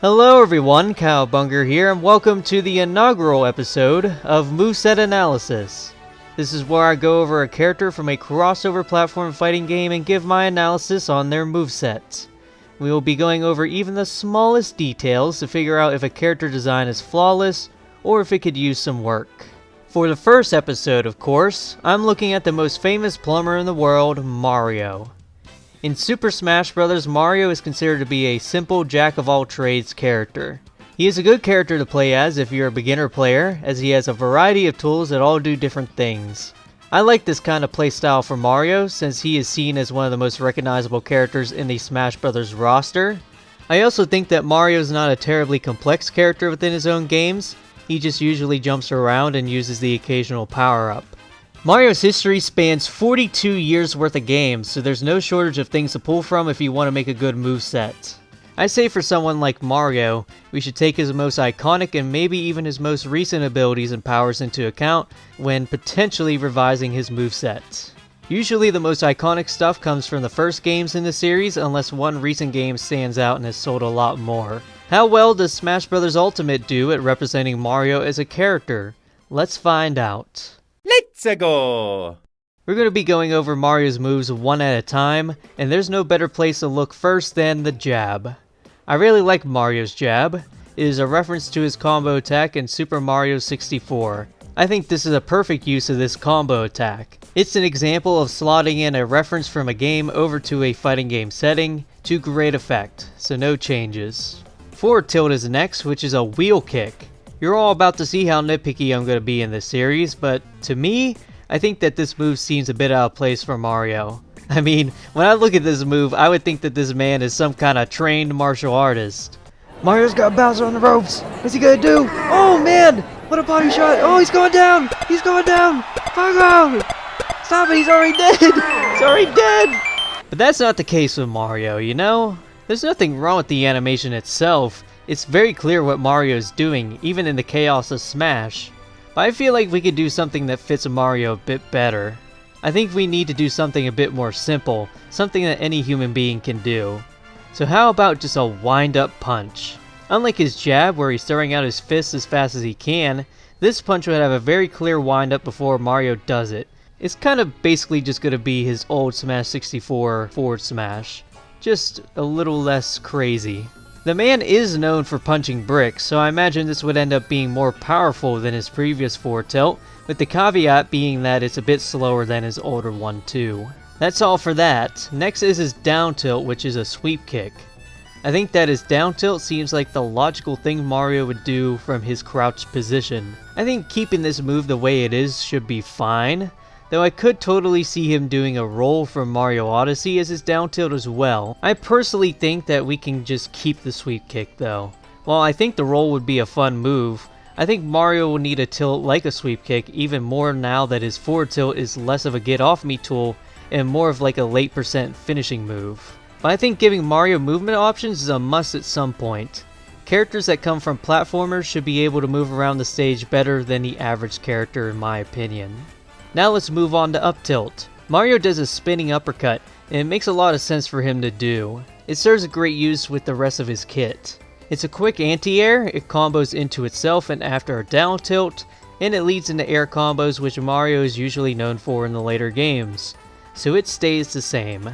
Hello everyone, Cowbunger here, and welcome to the inaugural episode of Moveset Analysis. This is where I go over a character from a crossover platform fighting game and give my analysis on their moveset. We will be going over even the smallest details to figure out if a character design is flawless or if it could use some work. For the first episode, of course, I'm looking at the most famous plumber in the world, Mario. In Super Smash Bros., Mario is considered to be a simple jack-of-all-trades character. He is a good character to play as if you're a beginner player, as he has a variety of tools that all do different things. I like this kind of playstyle for Mario, since he is seen as one of the most recognizable characters in the Smash Bros. Roster. I also think that Mario is not a terribly complex character within his own games, he just usually jumps around and uses the occasional power-up. Mario's history spans 42 years worth of games, so there's no shortage of things to pull from if you want to make a good moveset. I say for someone like Mario, we should take his most iconic and maybe even his most recent abilities and powers into account when potentially revising his moveset. Usually the most iconic stuff comes from the first games in the series unless one recent game stands out and has sold a lot more. How well does Smash Bros. Ultimate do at representing Mario as a character? Let's find out. Let's go! We're going to be going over Mario's moves one at a time, and there's no better place to look first than the jab. I really like Mario's jab. It is a reference to his combo attack in Super Mario 64. I think this is a perfect use of this combo attack. It's an example of slotting in a reference from a game over to a fighting game setting to great effect, so no changes. Forward tilt is next, which is a wheel kick. You're all about to see how nitpicky I'm going to be in this series, but to me, I think that this move seems a bit out of place for Mario. I mean, when I look at this move, I would think that this man is some kind of trained martial artist. Mario's got Bowser on the ropes. What's he gonna do? Oh man! What a body shot! Oh, he's going down! He's going down! Fuck off! Stop it! He's already dead! He's already dead! But that's not the case with Mario, you know? There's nothing wrong with the animation itself. It's very clear what Mario is doing, even in the chaos of Smash. But I feel like we could do something that fits Mario a bit better. I think we need to do something a bit more simple, something that any human being can do. So how about just a wind-up punch? Unlike his jab, where he's throwing out his fists as fast as he can, this punch would have a very clear wind-up before Mario does it. It's kind of basically just going to be his old Smash 64 forward smash. Just a little less crazy. The man is known for punching bricks, so I imagine this would end up being more powerful than his previous forward tilt, with the caveat being that it's a bit slower than his older one too. That's all for that. Next is his down tilt, which is a sweep kick. I think that his down tilt seems like the logical thing Mario would do from his crouched position. I think keeping this move the way it is should be fine, though I could totally see him doing a roll from Mario Odyssey as his down tilt as well. I personally think that we can just keep the sweep kick though. While I think the roll would be a fun move, I think Mario will need a tilt like a sweep kick even more now that his forward tilt is less of a get off me tool and more of like a late percent finishing move. But I think giving Mario movement options is a must at some point. Characters that come from platformers should be able to move around the stage better than the average character in my opinion. Now let's move on to up tilt. Mario does a spinning uppercut, and it makes a lot of sense for him to do. It serves a great use with the rest of his kit. It's a quick anti-air, it combos into itself and after a down tilt, and it leads into air combos which Mario is usually known for in the later games. So it stays the same.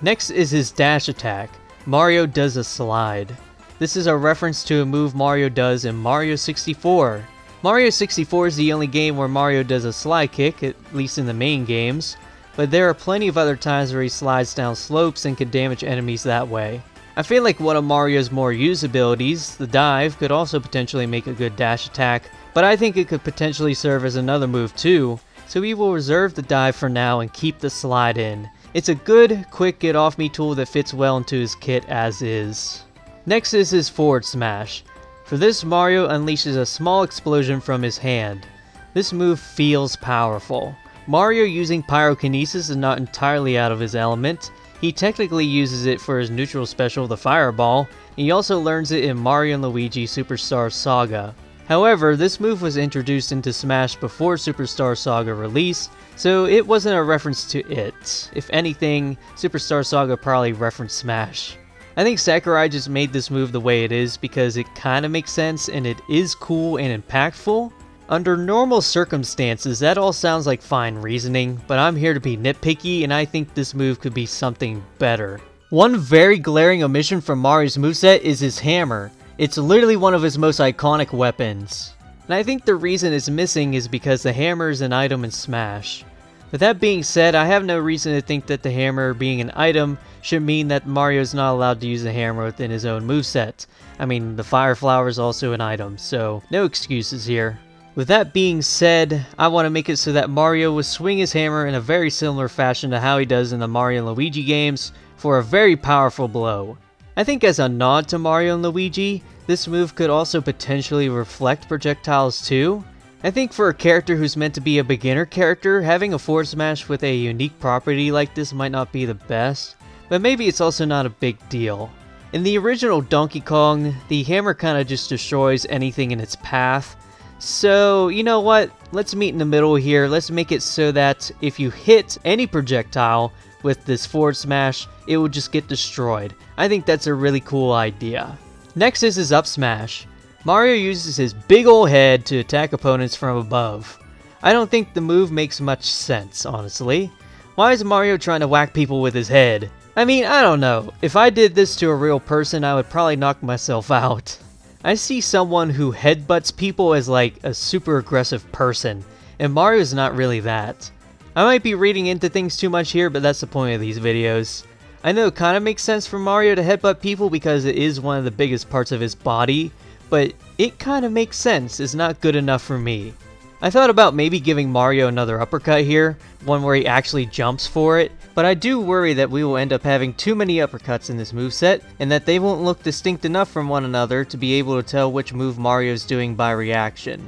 Next is his dash attack. Mario does a slide. This is a reference to a move Mario does in Mario 64. Mario 64 is the only game where Mario does a slide kick, at least in the main games, but there are plenty of other times where he slides down slopes and can damage enemies that way. I feel like one of Mario's more used abilities, the dive, could also potentially make a good dash attack, but I think it could potentially serve as another move too, so we will reserve the dive for now and keep the slide in. It's a good, quick get off me tool that fits well into his kit as is. Next is his forward smash. For this, Mario unleashes a small explosion from his hand. This move feels powerful. Mario using pyrokinesis is not entirely out of his element. He technically uses it for his neutral special, the Fireball, and he also learns it in Mario & Luigi Superstar Saga. However, this move was introduced into Smash before Superstar Saga release, so it wasn't a reference to it. If anything, Superstar Saga probably referenced Smash. I think Sakurai just made this move the way it is because it kinda makes sense and it is cool and impactful. Under normal circumstances, that all sounds like fine reasoning, but I'm here to be nitpicky and I think this move could be something better. One very glaring omission from Mario's moveset is his hammer. It's literally one of his most iconic weapons. And I think the reason it's missing is because the hammer is an item in Smash. With that being said, I have no reason to think that the hammer being an item should mean that Mario is not allowed to use the hammer within his own moveset. I mean, the fire flower is also an item, so no excuses here. With that being said, I want to make it so that Mario will swing his hammer in a very similar fashion to how he does in the Mario and Luigi games for a very powerful blow. I think as a nod to Mario and Luigi, this move could also potentially reflect projectiles too. I think for a character who's meant to be a beginner character, having a forward smash with a unique property like this might not be the best, but maybe it's also not a big deal. In the original Donkey Kong, the hammer kinda just destroys anything in its path. So, you know what? Let's meet in the middle here. Let's make it so that if you hit any projectile with this forward smash, it will just get destroyed. I think that's a really cool idea. Next is his up smash. Mario uses his big ol' head to attack opponents from above. I don't think the move makes much sense, honestly. Why is Mario trying to whack people with his head? I mean, I don't know. If I did this to a real person, I would probably knock myself out. I see someone who headbutts people as like a super aggressive person, and Mario's not really that. I might be reading into things too much here, but that's the point of these videos. I know it kinda makes sense for Mario to headbutt people because it is one of the biggest parts of his body, but it kinda makes sense. It's not good enough for me. I thought about maybe giving Mario another uppercut here, one where he actually jumps for it, but I do worry that we will end up having too many uppercuts in this moveset, and that they won't look distinct enough from one another to be able to tell which move Mario's doing by reaction.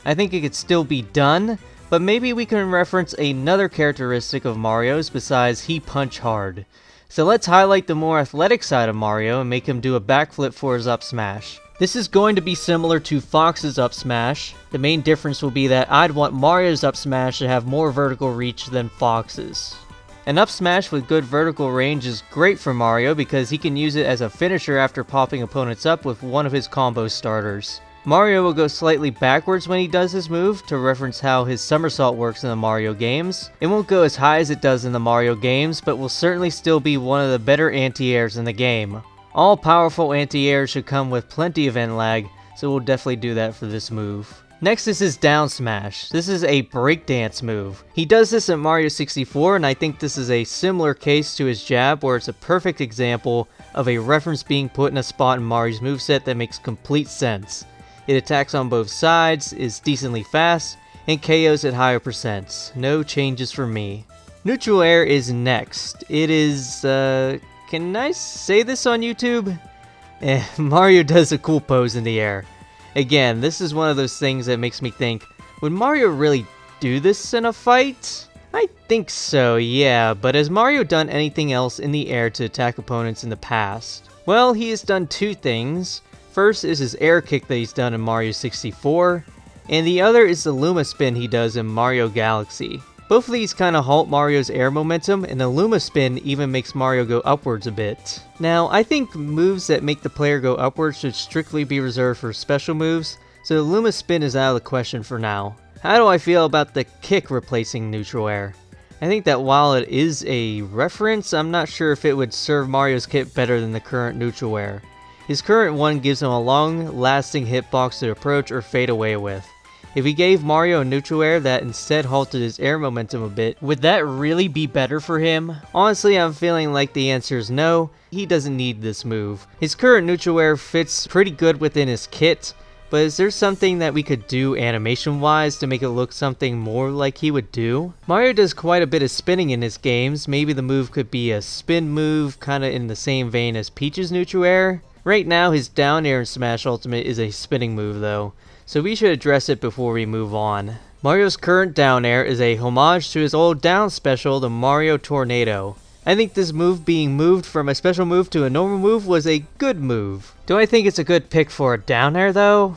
I think it could still be done, but maybe we can reference another characteristic of Mario's besides he punch hard. So let's highlight the more athletic side of Mario and make him do a backflip for his up smash. This is going to be similar to Fox's up smash. The main difference will be that I'd want Mario's up smash to have more vertical reach than Fox's. An up smash with good vertical range is great for Mario because he can use it as a finisher after popping opponents up with one of his combo starters. Mario will go slightly backwards when he does this move to reference how his somersault works in the Mario games. It won't go as high as it does in the Mario games, but will certainly still be one of the better anti-airs in the game. All powerful anti-airs should come with plenty of end lag, so we'll definitely do that for this move. Next is his down smash. This is a breakdance move. He does this in Mario 64, and I think this is a similar case to his jab where it's a perfect example of a reference being put in a spot in Mario's moveset that makes complete sense. It attacks on both sides, is decently fast, and KOs at higher percents. No changes for me. Neutral air is next. It is, can I say this on YouTube? Mario does a cool pose in the air. Again, this is one of those things that makes me think, would Mario really do this in a fight? I think so, yeah, but has Mario done anything else in the air to attack opponents in the past? Well, he has done two things. First is his air kick that he's done in Mario 64, and the other is the Luma spin he does in Mario Galaxy. Both of these kinda halt Mario's air momentum, and the Luma spin even makes Mario go upwards a bit. Now, I think moves that make the player go upwards should strictly be reserved for special moves, so the Luma spin is out of the question for now. How do I feel about the kick replacing neutral air? I think that while it is a reference, I'm not sure if it would serve Mario's kit better than the current neutral air. His current one gives him a long-lasting hitbox to approach or fade away with. If we gave Mario a neutral air that instead halted his air momentum a bit, would that really be better for him? Honestly, I'm feeling like the answer is no. He doesn't need this move. His current neutral air fits pretty good within his kit, but is there something that we could do animation-wise to make it look something more like he would do? Mario does quite a bit of spinning in his games. Maybe the move could be a spin move, kinda in the same vein as Peach's neutral air. Right now, his down air in Smash Ultimate is a spinning move though, so we should address it before we move on. Mario's current down air is a homage to his old down special, the Mario Tornado. I think this move being moved from a special move to a normal move was a good move. Do I think it's a good pick for a down air though?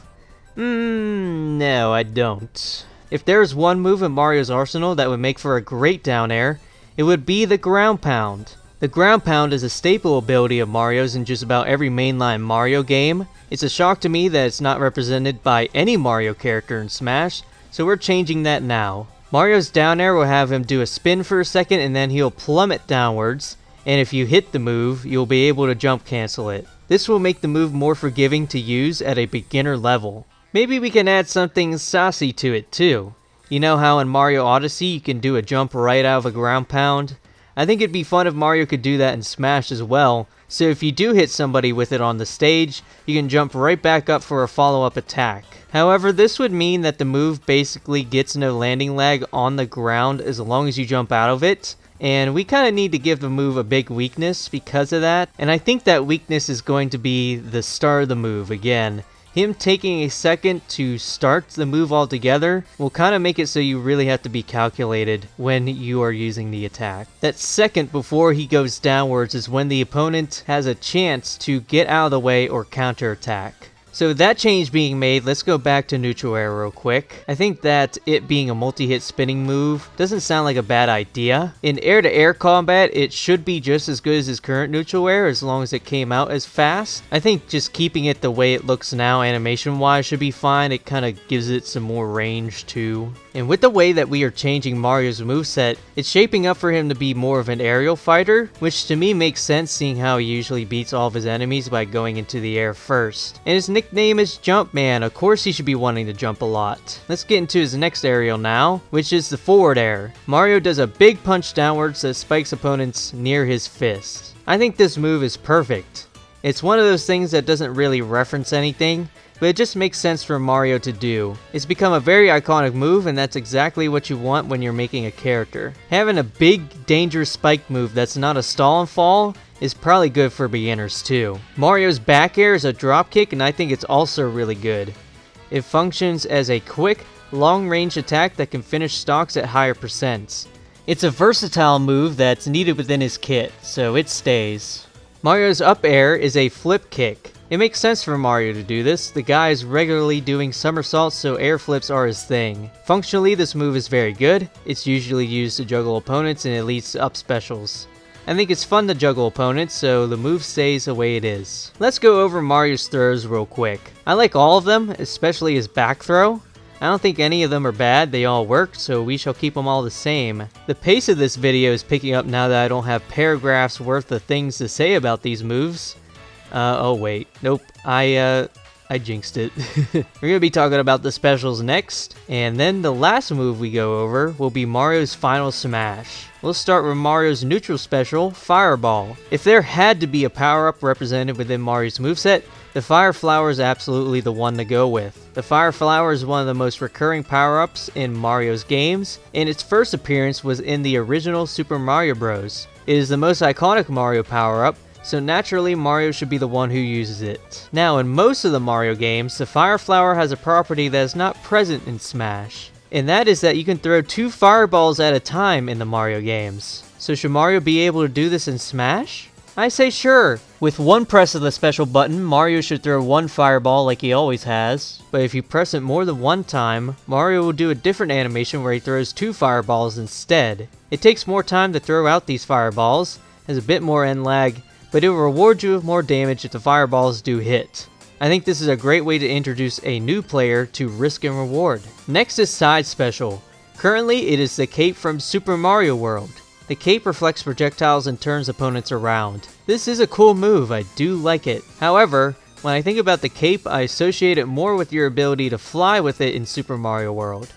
No, I don't. If there's one move in Mario's arsenal that would make for a great down air, it would be the ground pound. The ground pound is a staple ability of Mario's in just about every mainline Mario game. It's a shock to me that it's not represented by any Mario character in Smash, so we're changing that now. Mario's down air will have him do a spin for a second and then he'll plummet downwards, and if you hit the move, you'll be able to jump cancel it. This will make the move more forgiving to use at a beginner level. Maybe we can add something saucy to it too. You know how in Mario Odyssey you can do a jump right out of a ground pound? I think it'd be fun if Mario could do that in Smash as well, so if you do hit somebody with it on the stage, you can jump right back up for a follow-up attack. However, this would mean that the move basically gets no landing lag on the ground as long as you jump out of it, and we kind of need to give the move a big weakness because of that, and I think that weakness is going to be the start of the move again. Him taking a second to start the move altogether will kind of make it so you really have to be calculated when you are using the attack. That second before he goes downwards is when the opponent has a chance to get out of the way or counterattack. So with that change being made, let's go back to neutral air real quick. I think that it being a multi-hit spinning move doesn't sound like a bad idea. In air-to-air combat, it should be just as good as his current neutral air as long as it came out as fast. I think just keeping it the way it looks now animation-wise should be fine. It kind of gives it some more range too. And with the way that we are changing Mario's moveset, it's shaping up for him to be more of an aerial fighter, which to me makes sense seeing how he usually beats all of his enemies by going into the air first. And his nickname is Jumpman, of course he should be wanting to jump a lot. Let's get into his next aerial now, which is the forward air. Mario does a big punch downwards that spikes opponents near his fist. I think this move is perfect. It's one of those things that doesn't really reference anything, but it just makes sense for Mario to do. It's become a very iconic move, and that's exactly what you want when you're making a character. Having a big, dangerous spike move that's not a stall and fall is probably good for beginners too. Mario's back air is a drop kick, and I think it's also really good. It functions as a quick, long-range attack that can finish stocks at higher percents. It's a versatile move that's needed within his kit, so it stays. Mario's up air is a flip kick. It makes sense for Mario to do this. The guy is regularly doing somersaults, so air flips are his thing. Functionally, this move is very good. It's usually used to juggle opponents and it leads to up specials. I think it's fun to juggle opponents, so the move stays the way it is. Let's go over Mario's throws real quick. I like all of them, especially his back throw. I don't think any of them are bad, they all work, so we shall keep them all the same. The pace of this video is picking up now that I don't have paragraphs worth of things to say about these moves. Oh wait, nope, I jinxed it. We're gonna be talking about the specials next, and then the last move we go over will be Mario's final smash. We'll start with Mario's neutral special, Fireball. If there had to be a power-up represented within Mario's moveset, the Fire Flower is absolutely the one to go with. The Fire Flower is one of the most recurring power-ups in Mario's games, and its first appearance was in the original Super Mario Bros. It is the most iconic Mario power-up, so naturally Mario should be the one who uses it. Now in most of the Mario games, the Fire Flower has a property that is not present in Smash, and that is that you can throw 2 fireballs at a time in the Mario games. So should Mario be able to do this in Smash? I say sure. With one press of the special button, Mario should throw 1 fireball like he always has, but if you press it more than 1 time, Mario will do a different animation where he throws 2 fireballs instead. It takes more time to throw out these fireballs, has a bit more end lag, but it will reward you with more damage if the fireballs do hit. I think this is a great way to introduce a new player to risk and reward. Next is Side Special. Currently, it is the cape from Super Mario World. The cape reflects projectiles and turns opponents around. This is a cool move, I do like it. However, when I think about the cape, I associate it more with your ability to fly with it in Super Mario World.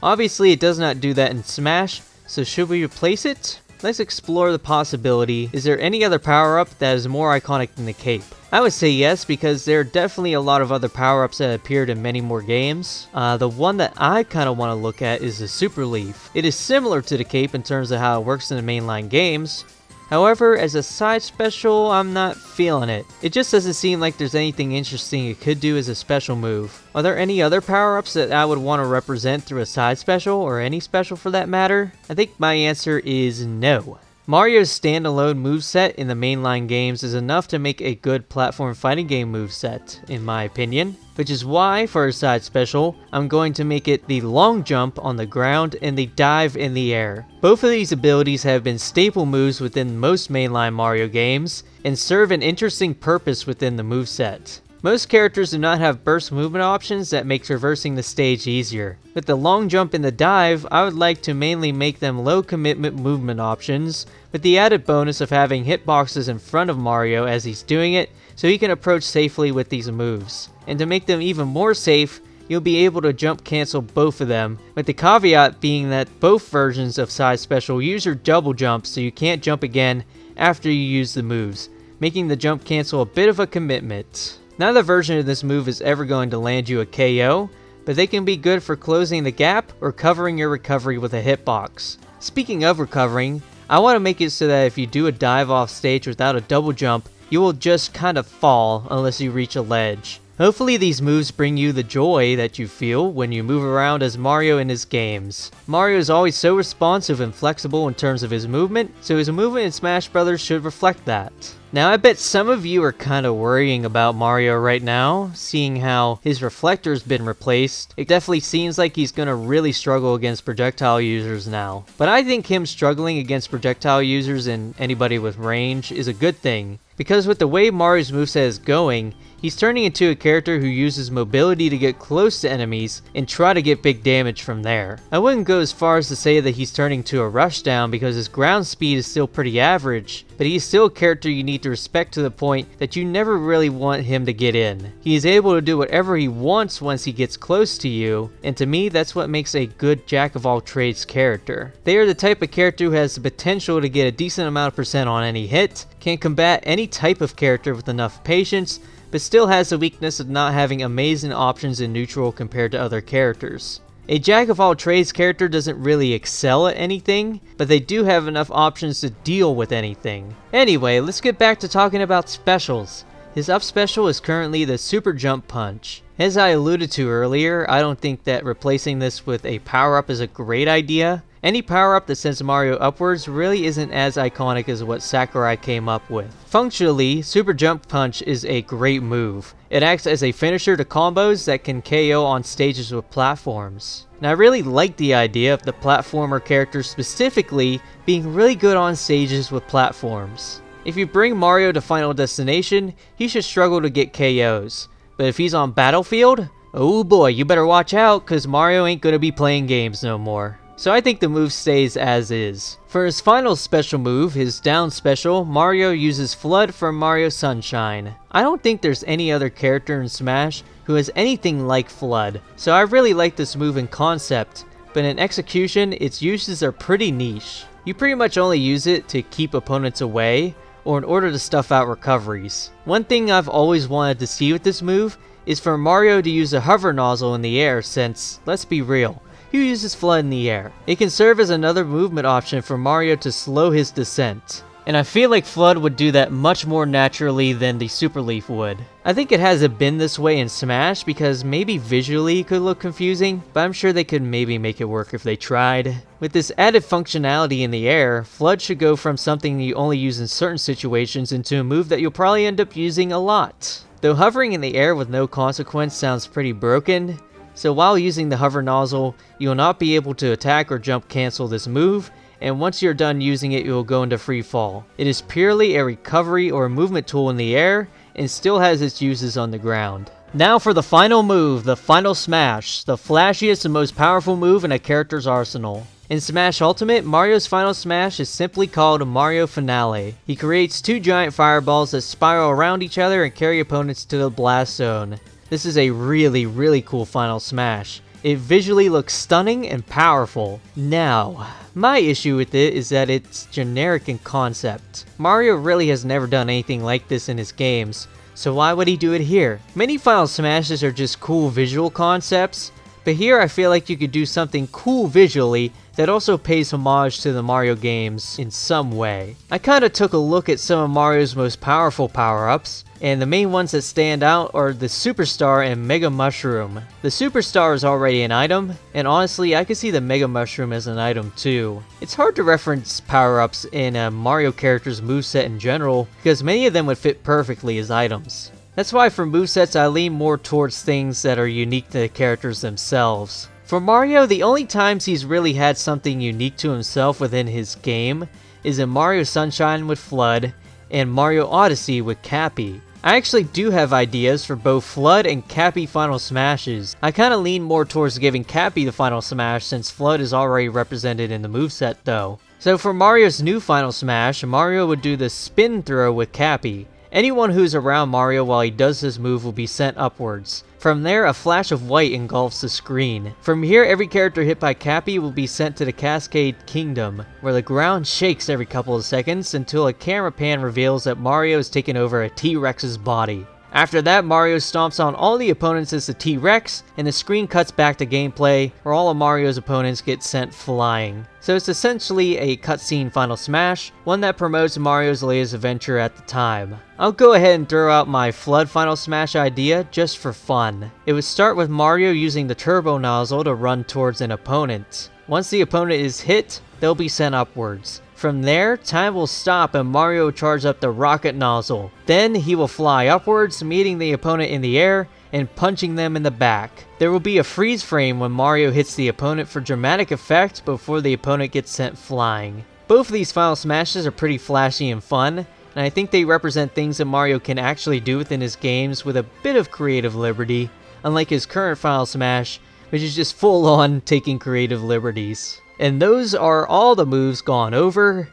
Obviously, it does not do that in Smash, so should we replace it? Let's explore the possibility. Is there any other power-up that is more iconic than the cape? I would say yes, because there are definitely a lot of other power-ups that appeared in many more games. The one that I kind of want to look at is the Super Leaf. It is similar to the cape in terms of how it works in the mainline games. However, as a side special, I'm not feeling it. It just doesn't seem like there's anything interesting it could do as a special move. Are there any other power-ups that I would want to represent through a side special, or any special for that matter? I think my answer is no. Mario's standalone moveset in the mainline games is enough to make a good platform fighting game moveset, in my opinion. Which is why, for a side special, I'm going to make it the long jump on the ground and the dive in the air. Both of these abilities have been staple moves within most mainline Mario games, and serve an interesting purpose within the moveset. Most characters do not have burst movement options that make traversing the stage easier. With the long jump and the dive, I would like to mainly make them low commitment movement options, with the added bonus of having hitboxes in front of Mario as he's doing it, so he can approach safely with these moves. And to make them even more safe, you'll be able to jump cancel both of them, with the caveat being that both versions of side special use your double jump so you can't jump again after you use the moves, making the jump cancel a bit of a commitment. Neither version of this move is ever going to land you a KO, but they can be good for closing the gap or covering your recovery with a hitbox. Speaking of recovering, I want to make it so that if you do a dive off stage without a double jump, you will just kind of fall unless you reach a ledge. Hopefully these moves bring you the joy that you feel when you move around as Mario in his games. Mario is always so responsive and flexible in terms of his movement, so his movement in Smash Bros. Should reflect that. Now I bet some of you are kind of worrying about Mario right now, seeing how his reflector's been replaced. It definitely seems like he's gonna really struggle against projectile users now. But I think him struggling against projectile users and anybody with range is a good thing, because with the way Mario's moveset is going, he's turning into a character who uses mobility to get close to enemies and try to get big damage from there. I wouldn't go as far as to say that he's turning to a rushdown because his ground speed is still pretty average, but he's still a character you need to respect to the point that you never really want him to get in. He is able to do whatever he wants once he gets close to you, and to me that's what makes a good jack-of-all-trades character. They are the type of character who has the potential to get a decent amount of percent on any hit, can combat any type of character with enough patience, but still has the weakness of not having amazing options in neutral compared to other characters. A jack-of-all-trades character doesn't really excel at anything, but they do have enough options to deal with anything. Anyway, let's get back to talking about specials. His up special is currently the Super Jump Punch. As I alluded to earlier, I don't think that replacing this with a power-up is a great idea. Any power-up that sends Mario upwards really isn't as iconic as what Sakurai came up with. Functionally, Super Jump Punch is a great move. It acts as a finisher to combos that can KO on stages with platforms. Now I really like the idea of the platformer character specifically being really good on stages with platforms. If you bring Mario to Final Destination, he should struggle to get KOs. But if he's on Battlefield, oh boy, you better watch out, cause Mario ain't gonna be playing games no more. So I think the move stays as is. For his final special move, his down special, Mario uses Flood from Mario Sunshine. I don't think there's any other character in Smash who has anything like Flood, so I really like this move in concept, but in execution, its uses are pretty niche. You pretty much only use it to keep opponents away, or in order to stuff out recoveries. One thing I've always wanted to see with this move is for Mario to use a hover nozzle in the air since, let's be real, he uses Flood in the air. It can serve as another movement option for Mario to slow his descent. And I feel like Flood would do that much more naturally than the Super Leaf would. I think it hasn't been this way in Smash because maybe visually it could look confusing, but I'm sure they could maybe make it work if they tried. With this added functionality in the air, Flood should go from something you only use in certain situations into a move that you'll probably end up using a lot. Though hovering in the air with no consequence sounds pretty broken, so while using the hover nozzle, you will not be able to attack or jump cancel this move, and once you're done using it, you will go into free fall. It is purely a recovery or movement tool in the air, and still has its uses on the ground. Now for the final move, the Final Smash, the flashiest and most powerful move in a character's arsenal. In Smash Ultimate, Mario's Final Smash is simply called Mario Finale. He creates two giant fireballs that spiral around each other and carry opponents to the blast zone. This is a really cool Final Smash. It visually looks stunning and powerful. Now, my issue with it is that it's generic in concept. Mario really has never done anything like this in his games, so why would he do it here? Many Final Smashes are just cool visual concepts, But here I feel like you could do something cool visually that also pays homage to the Mario games in some way. I kinda took a look at some of Mario's most powerful power-ups, and the main ones that stand out are the Superstar and Mega Mushroom. The Superstar is already an item, and honestly I could see the Mega Mushroom as an item too. It's hard to reference power-ups in a Mario character's moveset in general, because many of them would fit perfectly as items. That's why for movesets I lean more towards things that are unique to the characters themselves. For Mario, the only times he's really had something unique to himself within his game is in Mario Sunshine with Flood and Mario Odyssey with Cappy. I actually do have ideas for both Flood and Cappy final smashes. I kinda lean more towards giving Cappy the final smash since Flood is already represented in the moveset though. So for Mario's new final smash, Mario would do the spin throw with Cappy. Anyone who's around Mario while he does this move will be sent upwards. From there, a flash of white engulfs the screen. From here, every character hit by Cappy will be sent to the Cascade Kingdom, where the ground shakes every couple of seconds until a camera pan reveals that Mario has taken over a T-Rex's body. After that, Mario stomps on all the opponents as a T-Rex, and the screen cuts back to gameplay, where all of Mario's opponents get sent flying. So it's essentially a cutscene final smash, one that promotes Mario's latest adventure at the time. I'll go ahead and throw out my Flood final smash idea just for fun. It would start with Mario using the turbo nozzle to run towards an opponent. Once the opponent is hit, they'll be sent upwards. From there, time will stop and Mario will charge up the rocket nozzle. Then he will fly upwards, meeting the opponent in the air and punching them in the back. There will be a freeze frame when Mario hits the opponent for dramatic effect before the opponent gets sent flying. Both of these final smashes are pretty flashy and fun, and I think they represent things that Mario can actually do within his games with a bit of creative liberty, unlike his current final smash, which is just full on taking creative liberties. And those are all the moves gone over.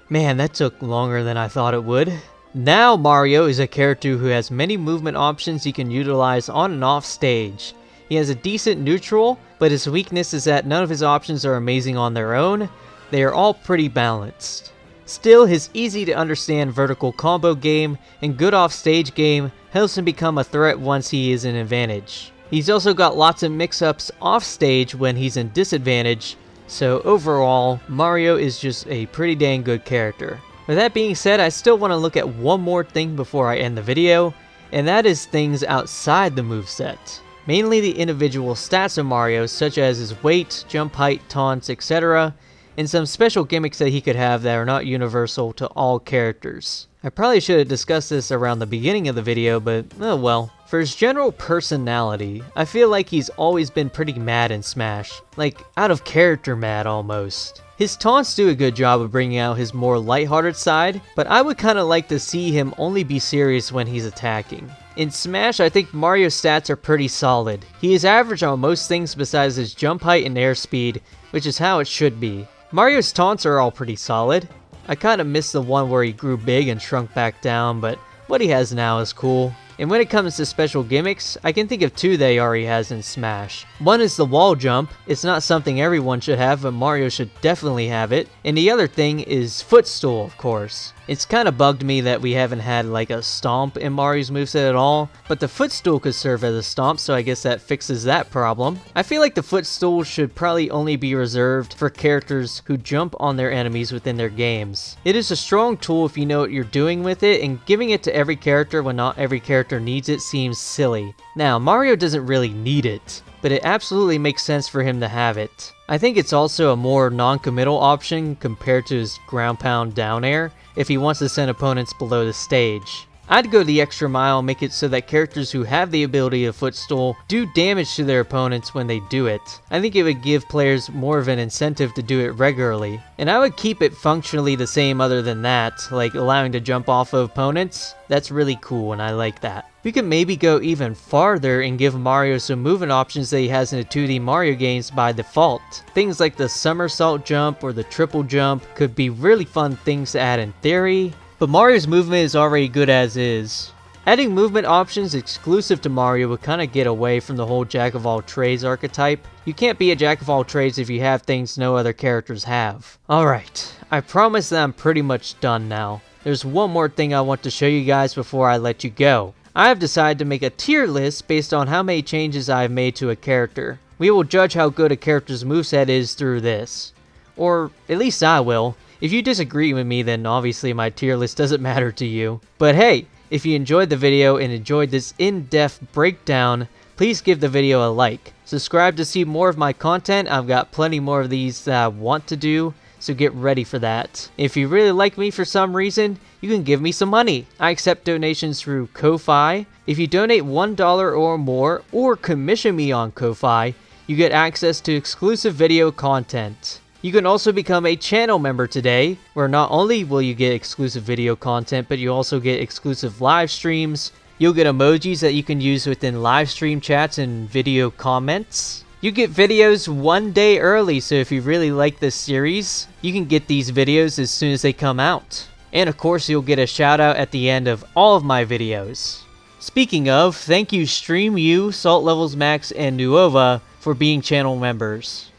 Man, that took longer than I thought it would. Now Mario is a character who has many movement options he can utilize on and off stage. He has a decent neutral, but his weakness is that none of his options are amazing on their own. They are all pretty balanced. Still, his easy to understand vertical combo game and good off stage game helps him become a threat once he is in advantage. He's also got lots of mix-ups off stage when he's in disadvantage, so overall, Mario is just a pretty dang good character. With that being said, I still want to look at one more thing before I end the video, and that is things outside the moveset. Mainly the individual stats of Mario, such as his weight, jump height, taunts, etc., and some special gimmicks that he could have that are not universal to all characters. I probably should have discussed this around the beginning of the video, but oh well. For his general personality, I feel like he's always been pretty mad in Smash. Like, out of character mad almost. His taunts do a good job of bringing out his more lighthearted side, but I would kinda like to see him only be serious when he's attacking. In Smash, I think Mario's stats are pretty solid. He is average on most things besides his jump height and airspeed, which is how it should be. Mario's taunts are all pretty solid. I kinda missed the one where he grew big and shrunk back down, but what he has now is cool. And when it comes to special gimmicks, I can think of two that he already has in Smash. One is the wall jump. It's not something everyone should have, but Mario should definitely have it. And the other thing is footstool, of course. It's kinda bugged me that we haven't had like a stomp in Mario's moveset at all, but the footstool could serve as a stomp, so I guess that fixes that problem. I feel like the footstool should probably only be reserved for characters who jump on their enemies within their games. It is a strong tool if you know what you're doing with it, and giving it to every character when not every character needs it seems silly. Now, Mario doesn't really need it, but it absolutely makes sense for him to have it. I think it's also a more non-committal option compared to his ground pound down air if he wants to send opponents below the stage. I'd go the extra mile and make it so that characters who have the ability of footstool do damage to their opponents when they do it. I think it would give players more of an incentive to do it regularly. And I would keep it functionally the same other than that, like allowing to jump off of opponents. That's really cool and I like that. We could maybe go even farther and give Mario some movement options that he has in the 2D Mario games by default. Things like the somersault jump or the triple jump could be really fun things to add in theory. But Mario's movement is already good as is. Adding movement options exclusive to Mario would kinda get away from the whole jack of all trades archetype. You can't be a jack of all trades if you have things no other characters have. Alright, I promise that I'm pretty much done now. There's one more thing I want to show you guys before I let you go. I have decided to make a tier list based on how many changes I have made to a character. We will judge how good a character's moveset is through this. Or at least I will. If you disagree with me, then obviously my tier list doesn't matter to you. But hey, if you enjoyed the video and enjoyed this in-depth breakdown, please give the video a like. Subscribe to see more of my content. I've got plenty more of these that I want to do, so get ready for that. If you really like me for some reason, you can give me some money. I accept donations through Ko-Fi. If you donate $1 or more, or commission me on Ko-Fi, you get access to exclusive video content. You can also become a channel member today, where not only will you get exclusive video content, but you also get exclusive live streams. You'll get emojis that you can use within live stream chats and video comments. You get videos one day early, so if you really like this series, you can get these videos as soon as they come out. And of course, you'll get a shout out at the end of all of my videos. Speaking of, thank you StreamYu, Salt Levels Max, and Nuova for being channel members.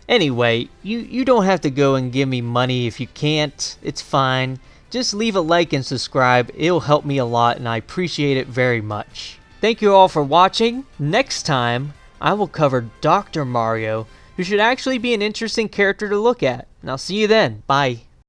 Anyway, you don't have to go and give me money if you can't. It's fine. Just leave a like and subscribe. It'll help me a lot and I appreciate it very much. Thank you all for watching. Next time, I will cover Dr. Mario, who should actually be an interesting character to look at. And I'll see you then. Bye.